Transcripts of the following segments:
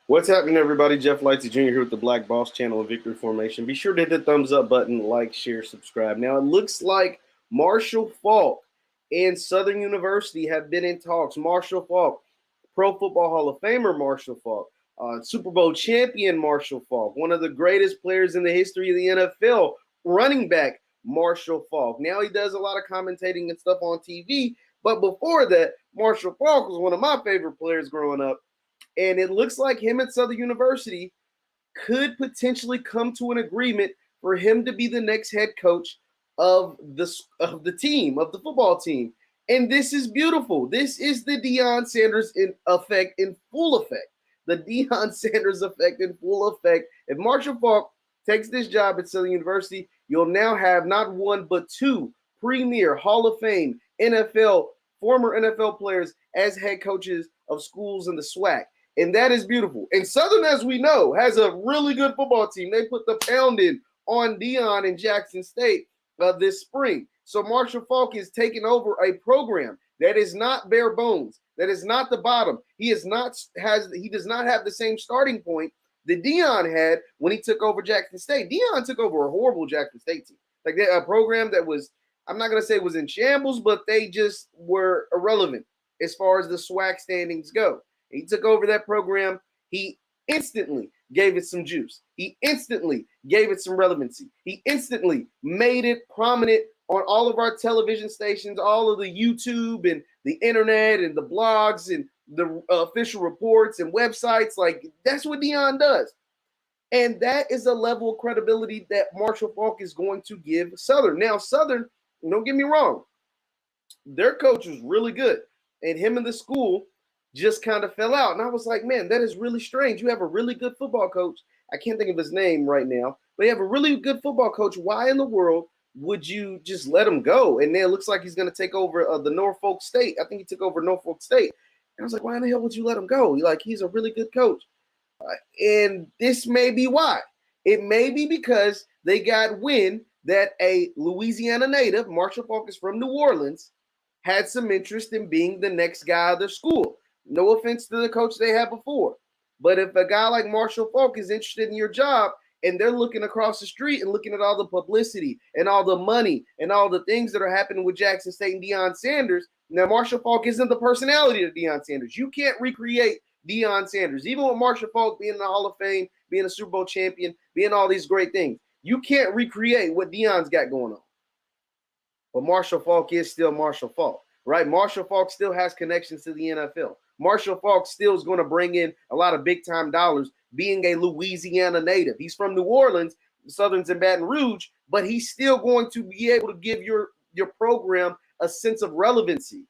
What's happening, everybody? Jeff Lightsy Jr. here with the Black Boss Channel of Victory Formation. Be sure to hit the thumbs up button, like, share, subscribe. Now, it looks like Marshall Faulk and Southern University have been in talks. Marshall Faulk, Pro Football Hall of Famer Marshall Faulk, Super Bowl champion Marshall Faulk, one of the greatest players in the history of the NFL, running back Marshall Faulk. Now he does a lot of commentating and stuff on TV, but before that, Marshall Faulk was one of my favorite players growing up. And it looks like him at Southern University could potentially come to an agreement for him to be the next head coach of the team, of the football team. And this is beautiful. This is the Deion Sanders in full effect. The Deion Sanders effect in full effect. If Marshall Faulk takes this job at Southern University, you'll now have not one but two premier Hall of Fame former NFL players as head coaches of schools in the SWAC. And that is beautiful. And Southern, as we know, has a really good football team. They put the pounding on Deion in Jackson State this spring. So Marshall Faulk is taking over a program that is not bare bones, that is not the bottom. He does not have the same starting point that Deion had when he took over Jackson State. Deion took over a horrible Jackson State team, like a program that was, I'm not going to say was in shambles, but they just were irrelevant as far as the SWAC standings go. He took over that program. He instantly gave it some juice. He instantly gave it some relevancy. He instantly made it prominent on all of our television stations, all of the YouTube and the internet and the blogs and the official reports and websites. Like, that's what Deion does. And that is a level of credibility that Marshall Faulk is going to give Southern. Now, Southern, don't get me wrong, their coach was really good. And him and the school just kind of fell out. And I was like, man, that is really strange. You have a really good football coach. I can't think of his name right now, but you have a really good football coach. Why in the world would you just let him go? And then it looks like he's going to take over the Norfolk State. I think he took over Norfolk State. And I was like, why in the hell would you let him go? Like, he's a really good coach. And this may be why. It may be because they got wind that a Louisiana native, Marshall Faulk is from New Orleans, had some interest in being the next guy of their school. No offense to the coach they had before. But if a guy like Marshall Faulk is interested in your job and they're looking across the street and looking at all the publicity and all the money and all the things that are happening with Jackson State and Deion Sanders, now Marshall Faulk isn't the personality of Deion Sanders. You can't recreate Deion Sanders. Even with Marshall Faulk being in the Hall of Fame, being a Super Bowl champion, being all these great things, you can't recreate what Deion's got going on. But Marshall Faulk is still Marshall Faulk, right? Marshall Faulk still has connections to the NFL. Marshall Faulk still is going to bring in a lot of big-time dollars being a Louisiana native. He's from New Orleans, Southern's in Baton Rouge, but he's still going to be able to give your program a sense of relevancy.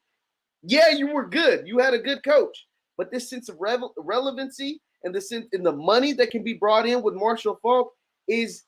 Yeah, you were good. You had a good coach. But this sense of relevancy and the sense and the money that can be brought in with Marshall Faulk is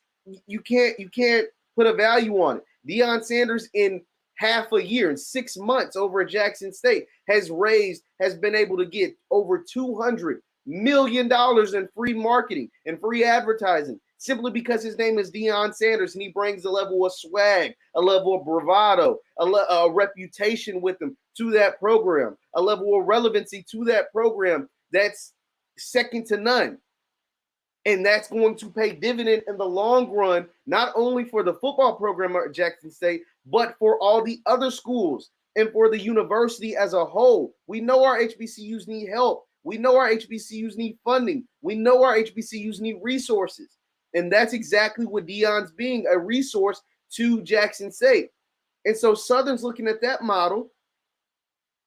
you can't put a value on it. Deion Sanders in half a year, in 6 months over at Jackson State, has been able to get over $200 million in free marketing and free advertising simply because his name is Deion Sanders and he brings a level of swag, a level of bravado, a reputation with him to that program, a level of relevancy to that program that's second to none. And that's going to pay dividend in the long run, not only for the football program at Jackson State, but for all the other schools and for the university as a whole. We know our HBCUs need help. We know our HBCUs need funding. We know our HBCUs need resources. And that's exactly what Deion's being, a resource to Jackson State. And so Southern's looking at that model,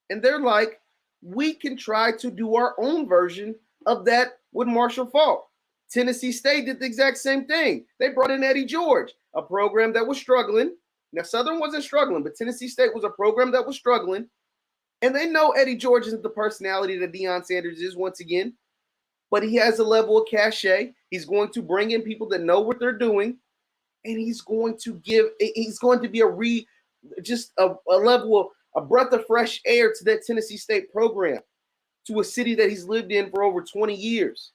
and they're like, we can try to do our own version of that with Marshall Faulk. Tennessee State did the exact same thing. They brought in Eddie George, a program that was struggling. Now, Southern wasn't struggling, but Tennessee State was a program that was struggling. And they know Eddie George isn't the personality that Deion Sanders is once again, but he has a level of cachet. He's going to bring in people that know what they're doing, and he's going to be a level of a breath of fresh air to that Tennessee State program, to a city that he's lived in for over 20 years.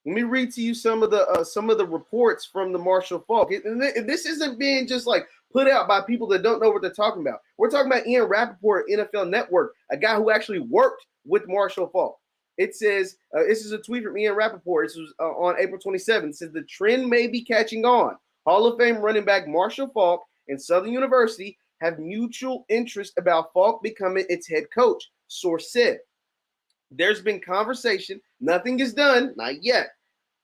Let me read to you some of the reports from the Marshall Faulk. And this isn't being just like put out by people that don't know what they're talking about. We're talking about Ian Rappaport, NFL Network, a guy who actually worked with Marshall Faulk. It says, this is a tweet from Ian Rappaport. This was on April 27th. It says, the trend may be catching on. Hall of Fame running back Marshall Faulk and Southern University have mutual interest about Faulk becoming its head coach, source said. There's been conversation. Nothing is done. Not yet.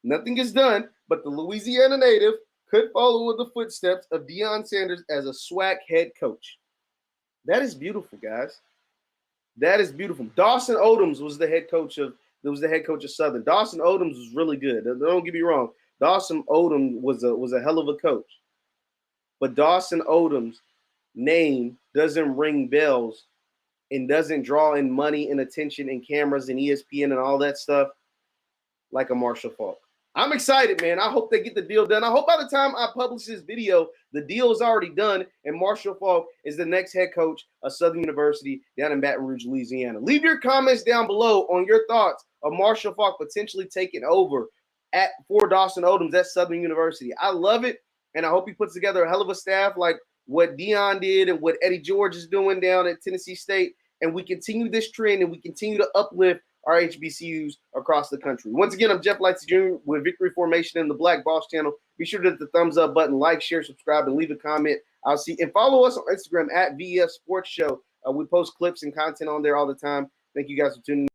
Nothing is done, but the Louisiana native could follow in the footsteps of Deion Sanders as a SWAC head coach. That is beautiful, guys. That is beautiful. Dawson Odoms was the head coach of Southern. Dawson Odoms was really good. Don't get me wrong. Dawson Odom was a hell of a coach. But Dawson Odom's name doesn't ring bells and doesn't draw in money and attention and cameras and ESPN and all that stuff like a Marshall Faulk. I'm excited, man. I hope they get the deal done. I hope by the time I publish this video, the deal is already done and Marshall Faulk is the next head coach of Southern University down in Baton Rouge, Louisiana. Leave your comments down below on your thoughts of Marshall Faulk potentially taking over for Dawson Odoms at Southern University. I love it, and I hope he puts together a hell of a staff like what Deion did and what Eddie George is doing down at Tennessee State, and we continue this trend and we continue to uplift our HBCUs across the country. Once again, I'm Jeff Lightsy Jr. with Victory Formation and the Black Boss channel. Be sure to hit the thumbs up button, like, share, subscribe, and leave a comment. I'll see and follow us on Instagram at VF Sports Show. We post clips and content on there all the time. Thank you guys for tuning in.